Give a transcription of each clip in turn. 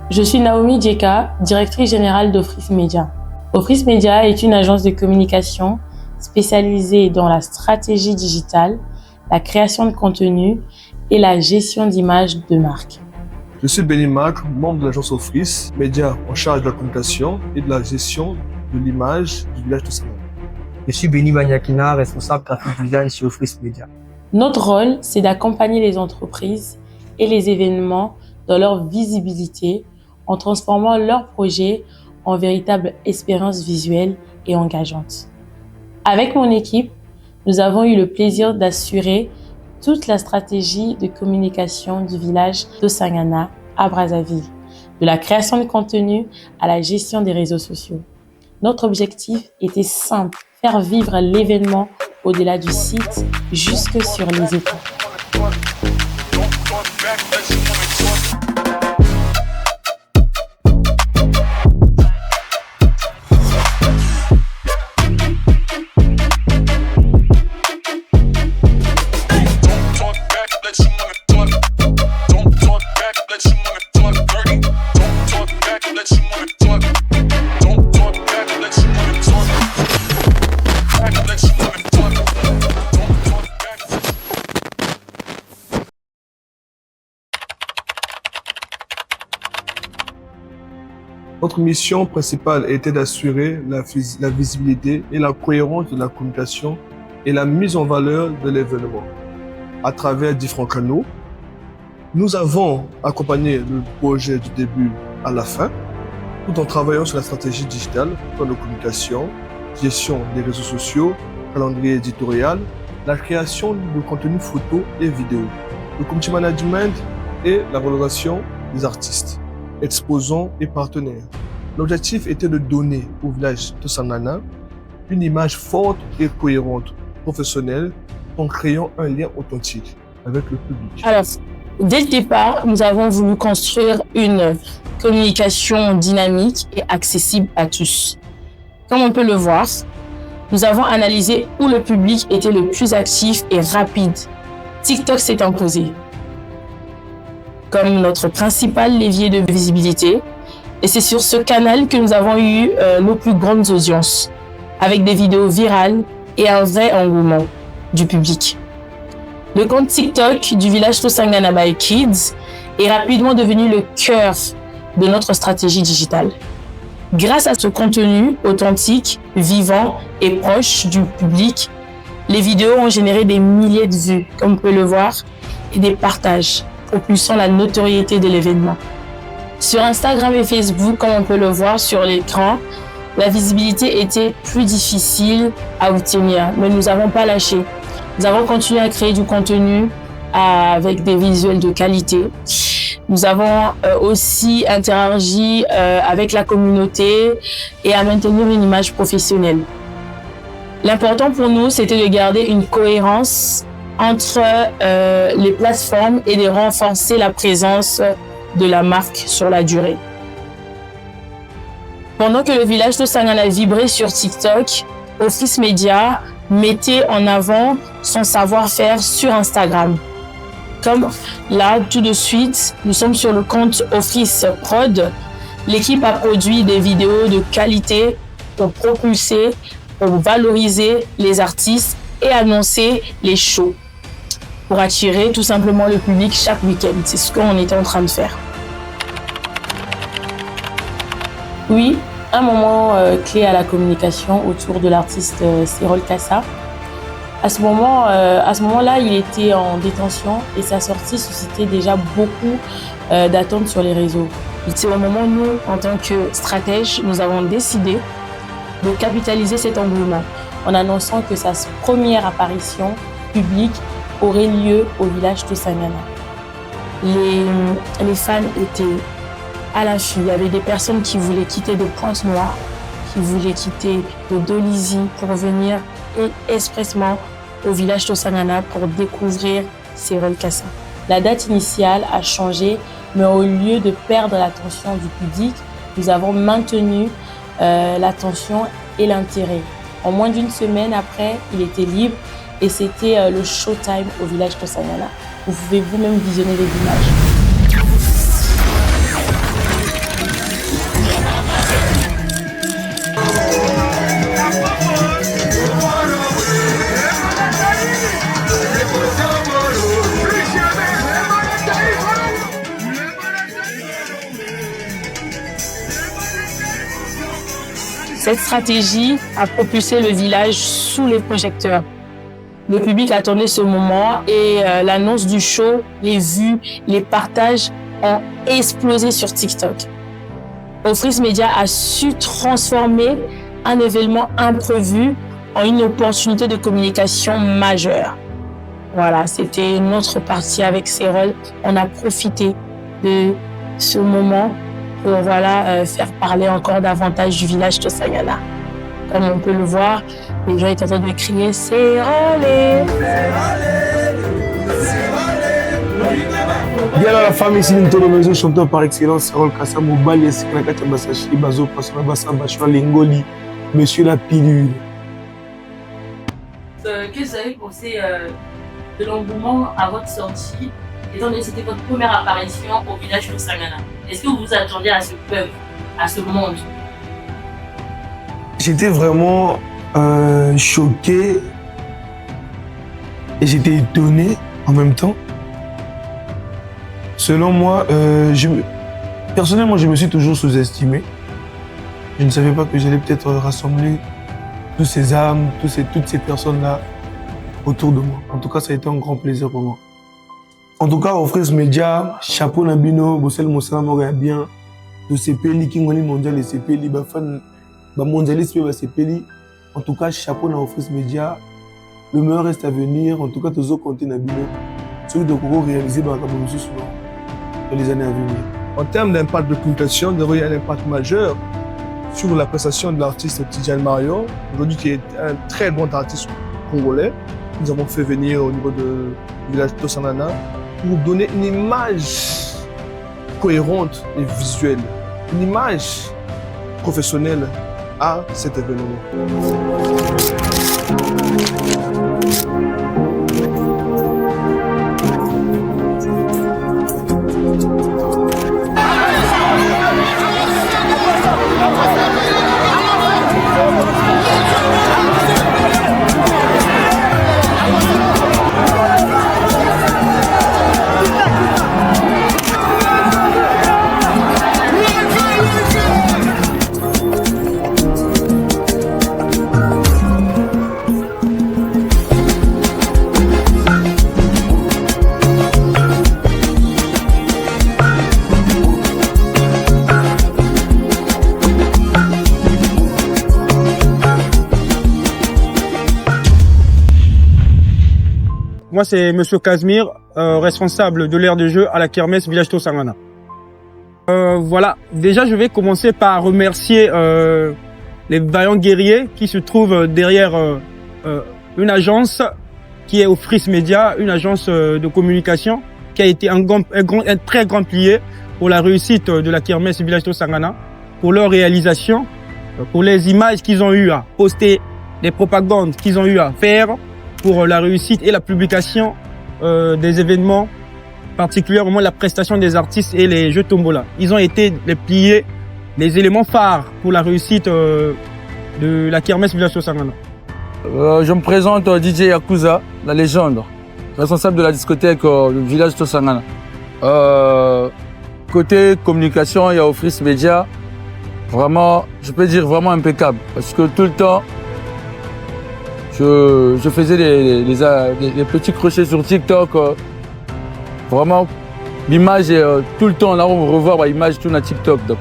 Je suis Naomi Djeka, directrice générale d'Ofris Media. Ofris Media est une agence de communication spécialisée dans la stratégie digitale, la création de contenu et la gestion d'images de marque. Je suis Benny Mac, membre de l'agence Ofris Media en charge de la communication et de la gestion de l'image du village de Sanana. Je suis Benny Banyakina, responsable graphique design chez Ofris Media. Notre rôle, c'est d'accompagner les entreprises et les événements dans leur visibilité en transformant leurs projets en véritable expérience visuelle et engageante. Avec mon équipe, nous avons eu le plaisir d'assurer toute la stratégie de communication du village de Sangana à Brazzaville, de la création de contenu à la gestion des réseaux sociaux. Notre objectif était simple, faire vivre l'événement au-delà du site, jusque sur les écrans. Notre mission principale était d'assurer la visibilité et la cohérence de la communication et la mise en valeur de l'événement à travers différents canaux. Nous avons accompagné le projet du début à la fin, tout en travaillant sur la stratégie digitale, plan de communication, gestion des réseaux sociaux, calendrier éditorial, la création de contenu photo et vidéo, le community management et la valorisation des artistes, exposants et partenaires. L'objectif était de donner au village de Sanana une image forte et cohérente, professionnelle, en créant un lien authentique avec le public. Alors, dès le départ, nous avons voulu construire une communication dynamique et accessible à tous. Comme on peut le voir, nous avons analysé où le public était le plus actif et rapide. TikTok s'est imposé comme notre principal levier de visibilité. Et c'est sur ce canal que nous avons eu nos plus grandes audiences, avec des vidéos virales et un vrai engouement du public. Le compte TikTok du village Tosangana by Kids est rapidement devenu le cœur de notre stratégie digitale. Grâce à ce contenu authentique, vivant et proche du public, les vidéos ont généré des milliers de vues, comme on peut le voir, et des partages, propulsant la notoriété de l'événement. Sur Instagram et Facebook, comme on peut le voir sur l'écran, la visibilité était plus difficile à obtenir, mais nous n'avons pas lâché. Nous avons continué à créer du contenu avec des visuels de qualité. Nous avons aussi interagi avec la communauté et à maintenir une image professionnelle. L'important pour nous, c'était de garder une cohérence entre les plateformes et de renforcer la présence de la marque sur la durée. Pendant que le village de Sangana vibrait sur TikTok, Ofris Media mettait en avant son savoir-faire sur Instagram. Comme là, tout de suite, nous sommes sur le compte Ofris Prod. L'équipe a produit des vidéos de qualité pour propulser, pour valoriser les artistes et annoncer les shows, pour attirer tout simplement le public chaque week-end. C'est ce qu'on était en train de faire. Oui, un moment clé à la communication autour de l'artiste Cyril Kassa. À ce moment-là, il était en détention et sa sortie suscitait déjà beaucoup d'attentes sur les réseaux. C'est au moment où nous, en tant que stratège, nous avons décidé de capitaliser cet engouement en annonçant que sa première apparition publique aurait lieu au village de Sangana. Les fans étaient à l'affût. Il y avait des personnes qui voulaient quitter de Pointe-Noire, qui voulaient quitter de Dolisie pour venir expressément au village de Sangana pour découvrir Cyril Kassa. La date initiale a changé, mais au lieu de perdre l'attention du public, nous avons maintenu l'attention et l'intérêt. En moins d'une semaine après, il était libre et c'était le showtime au village Tosangana. Vous pouvez vous-même visionner les images. Cette stratégie a propulsé le village sous les projecteurs. Le public attendait ce moment et l'annonce du show, les vues, les partages ont explosé sur TikTok. Ofrice Media a su transformer un événement imprévu en une opportunité de communication majeure. Voilà, c'était notre partie avec Cérol. On a profité de ce moment pour faire parler encore davantage du village Tosangana. Comme on peut le voir, les gens étaient en train de crier « Cérolé ». Bien la famille, c'est une télévision chanteur par excellence, Cérol Kassa, Mobali, Sikrakata Basachi, Bazo, Pasona Bassa, Bachua, Lingoli, Monsieur la pilule. Qu'est-ce que vous avez pensé de l'engouement à votre sortie, étant donné que c'était votre première apparition au village Tosangana? Est-ce que vous vous attendiez à ce peuple, à ce monde? J'étais vraiment choqué et j'étais étonné en même temps. Selon moi, personnellement, je me suis toujours sous-estimé. Je ne savais pas que j'allais peut-être rassembler tous ces âmes, toutes ces personnes-là autour de moi. En tout cas, ça a été un grand plaisir pour moi. En tout cas, Ofrice Media, chapeau Nabino, Bossel Moussala Moga bien, de CPLI, Kingoli Mondial et CPLI, Bafan, Mondialiste, CPLI. En tout cas, chapeau na Ofrice Media. Le meilleur reste à venir. En tout cas, tous compter Nabino. Celui de Coco réalisé dans les années à venir. En termes d'impact de communication, il y a un impact majeur sur la prestation de l'artiste Tidjane Marion, aujourd'hui qui est un très grand artiste congolais. Nous avons fait venir au niveau du village Tosangana pour donner une image cohérente et visuelle, une image professionnelle à cet événement. Moi, c'est Monsieur Casimir, responsable de l'aire de jeu à la Kermesse Village Tosangana. Voilà, déjà je vais commencer par remercier les vaillants guerriers qui se trouvent derrière une agence qui est Ofrice Media, une agence de communication qui a été un très grand pilier pour la réussite de la Kermesse Village Tosangana, pour leur réalisation, pour les images qu'ils ont eu à poster, les propagandes qu'ils ont eu à faire, pour la réussite et la publication des événements, particulièrement la prestation des artistes et les jeux tombola. Ils ont été les piliers, les éléments phares pour la réussite de la Kermesse Village Tosangana. Je me présente DJ Yakuza, la légende, responsable de la discothèque du village Tosangana. Côté communication, il y a Ofrice Media, vraiment, je peux dire vraiment impeccable, parce que tout le temps, je faisais des petits crochets sur TikTok. Vraiment, l'image est tout le temps, là on revoit l'image tout sur TikTok. Donc,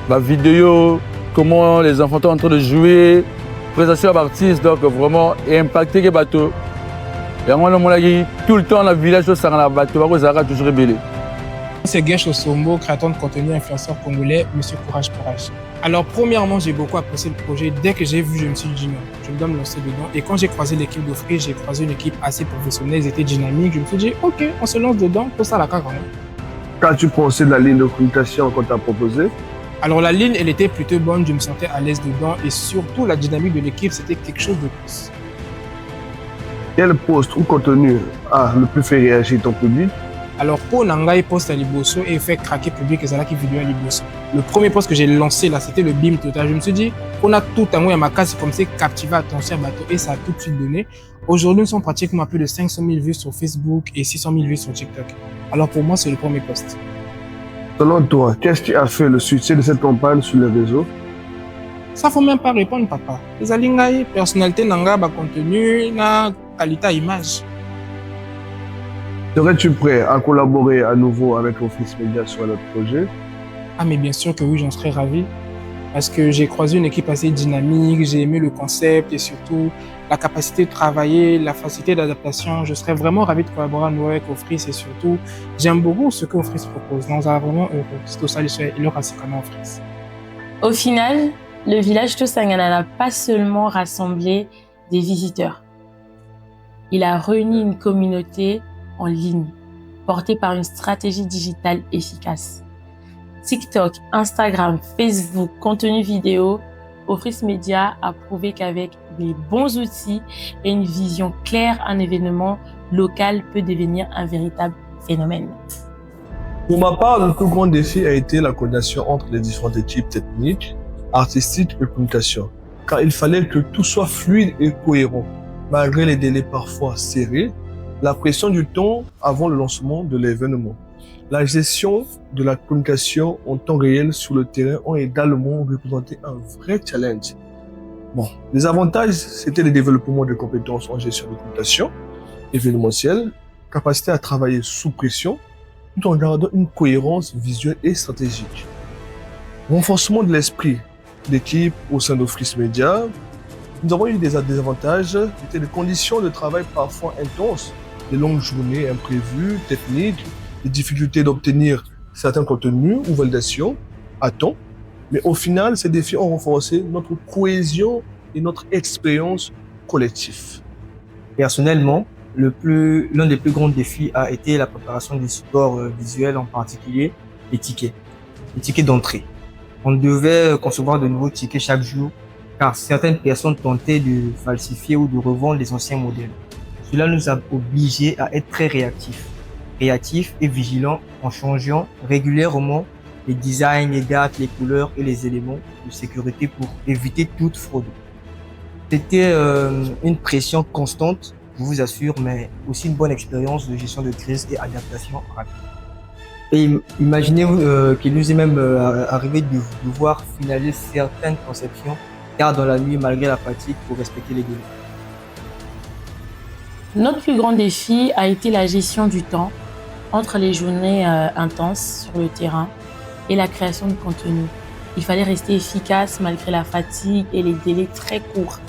la vidéo, comment les enfants sont en train de jouer, présentation d'artistes, donc vraiment, et impacté les bateaux. Et moi, tout le temps, le village de Sarana bateau, toujours rebellé. C'est Guèche Osombo, créateur de contenu influenceur congolais, Monsieur Courage Courage. Alors premièrement, j'ai beaucoup apprécié le projet. Dès que j'ai vu, je me suis dit non, je dois me lancer dedans. Et quand j'ai croisé l'équipe d'Ofrice, j'ai croisé une équipe assez professionnelle, ils étaient dynamiques. Je me suis dit ok, on se lance dedans, pour ça la carte quand même. Qu'as-tu pensé de la ligne de communication qu'on t'a proposée? Alors la ligne, elle était plutôt bonne, je me sentais à l'aise dedans et surtout la dynamique de l'équipe, c'était quelque chose de plus. Quel post ou contenu a le plus fait réagir ton public? Alors, pour Nangai post à Liboso et fait craquer public et Zalaki vidéo à Liboso. Le premier post que j'ai lancé là, c'était le BIM total. Je me suis dit, on a tout en haut à ma case, comme c'est captivé attention bateau et ça a tout de suite donné. Aujourd'hui, nous sommes pratiquement à plus de 500 000 vues sur Facebook et 600 000 vues sur TikTok. Alors, pour moi, c'est le premier post. Selon toi, qu'est-ce qui a fait le succès de cette campagne sur les réseaux? Ça faut même pas répondre, papa. Les alingaï, personnalité nanga, contenu, na qualité image. Serais-tu prêt à collaborer à nouveau avec Ofrice Media sur notre projet? Ah, mais bien sûr que oui, j'en serais ravi. Parce que j'ai croisé une équipe assez dynamique, j'ai aimé le concept et surtout la capacité de travailler, la facilité d'adaptation. Je serais vraiment ravi de collaborer à nouveau avec Ofrice et surtout, j'aime beaucoup ce que Ofrice propose. Nous sommes vraiment heureux. C'est tout ça, il leur a Ofrice. Au final, le village Tosangana n'a pas seulement rassemblé des visiteurs. Il a réuni une communauté en ligne, portée par une stratégie digitale efficace. TikTok, Instagram, Facebook, contenu vidéo, Ofrice Media a prouvé qu'avec les bons outils et une vision claire, un événement local peut devenir un véritable phénomène. Pour ma part, le plus grand défi a été la coordination entre les différentes équipes techniques, artistiques et communication, car il fallait que tout soit fluide et cohérent, malgré les délais parfois serrés, la pression du temps avant le lancement de l'événement. La gestion de la communication en temps réel sur le terrain ont également représenté un vrai challenge. Bon, les avantages, c'était le développement de compétences en gestion de communication événementielle, capacité à travailler sous pression, tout en gardant une cohérence visuelle et stratégique. Renforcement de l'esprit d'équipe au sein d'Ofrice Media. Nous avons eu des avantages, c'était des conditions de travail parfois intenses, des longues journées imprévues, techniques, des difficultés d'obtenir certains contenus ou validations à temps. Mais au final, ces défis ont renforcé notre cohésion et notre expérience collective. Personnellement, l'un des plus grands défis a été la préparation des supports visuels, en particulier les tickets d'entrée. On devait concevoir de nouveaux tickets chaque jour, car certaines personnes tentaient de falsifier ou de revendre les anciens modèles. Cela nous a obligés à être très réactifs et vigilants en changeant régulièrement les designs, les dates, les couleurs et les éléments de sécurité pour éviter toute fraude. C'était une pression constante, je vous assure, mais aussi une bonne expérience de gestion de crise et adaptation rapide. Et imaginez qu'il nous est même arrivé de devoir finaliser certaines conceptions tard dans la nuit malgré la fatigue pour respecter les délais. Notre plus grand défi a été la gestion du temps entre les journées intenses sur le terrain et la création de contenu. Il fallait rester efficace malgré la fatigue et les délais très courts.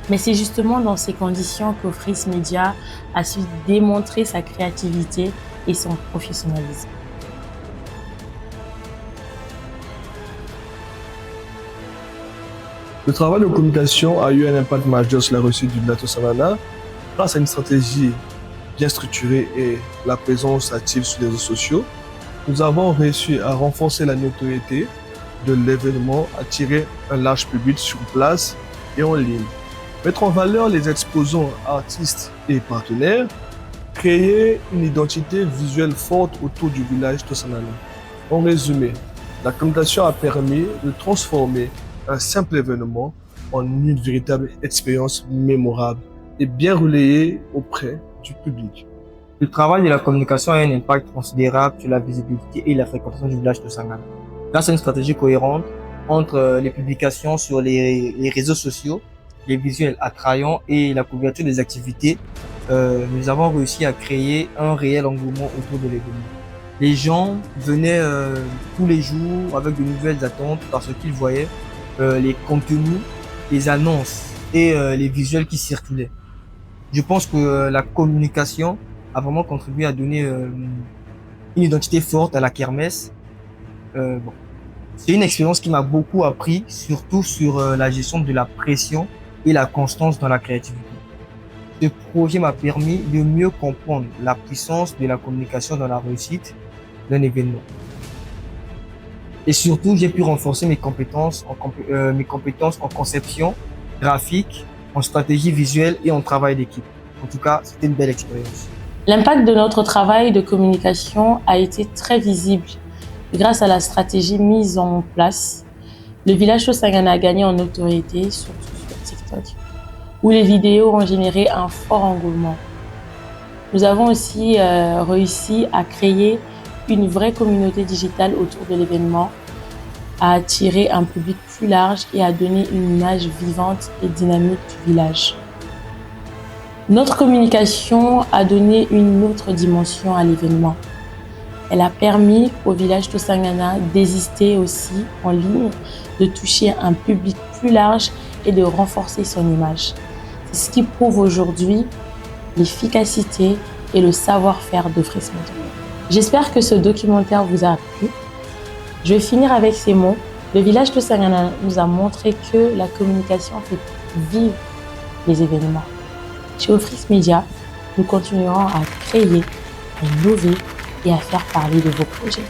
Mais c'est justement dans ces conditions qu'Ofrice Media a su démontrer sa créativité et son professionnalisme. Le travail de communication a eu un impact majeur sur la réussite du Village Tosangana grâce à une stratégie bien structurée et la présence active sur les réseaux sociaux. Nous avons réussi à renforcer la notoriété de l'événement, attirer un large public sur place et en ligne, mettre en valeur les exposants, artistes et partenaires, créer une identité visuelle forte autour du village Tosangana. En résumé, la communication a permis de transformer un simple événement en une véritable expérience mémorable et bien relayée auprès du public. Le travail de la communication a un impact considérable sur la visibilité et la fréquentation du village Tosangana. Grâce à une stratégie cohérente entre les publications sur les réseaux sociaux, les visuels attrayants et la couverture des activités, nous avons réussi à créer un réel engouement autour de l'événement. Les gens venaient tous les jours avec de nouvelles attentes parce qu'ils voyaient les contenus, les annonces et les visuels qui circulaient. Je pense que la communication a vraiment contribué à donner une identité forte à la kermesse. C'est une expérience qui m'a beaucoup appris, surtout sur la gestion de la pression et la constance dans la créativité. Ce projet m'a permis de mieux comprendre la puissance de la communication dans la réussite d'un événement. Et surtout, j'ai pu renforcer mes compétences en conception graphique, en stratégie visuelle et en travail d'équipe. En tout cas, c'était une belle expérience. L'impact de notre travail de communication a été très visible grâce à la stratégie mise en place. Le village Tosangana a gagné en notoriété, surtout sur TikTok, où les vidéos ont généré un fort engouement. Nous avons aussi réussi à créer une vraie communauté digitale autour de l'événement, à attirer un public plus large et à donner une image vivante et dynamique du village. Notre communication a donné une autre dimension à l'événement. Elle a permis au village Tosangana d'exister aussi en ligne, de toucher un public plus large et de renforcer son image. C'est ce qui prouve aujourd'hui l'efficacité et le savoir-faire de Fresh Media. J'espère que ce documentaire vous a plu. Je vais finir avec ces mots. Le village Tosangana nous a montré que la communication fait vivre les événements. Chez Fresh Media, nous continuerons à créer, à innover et à faire parler de vos projets.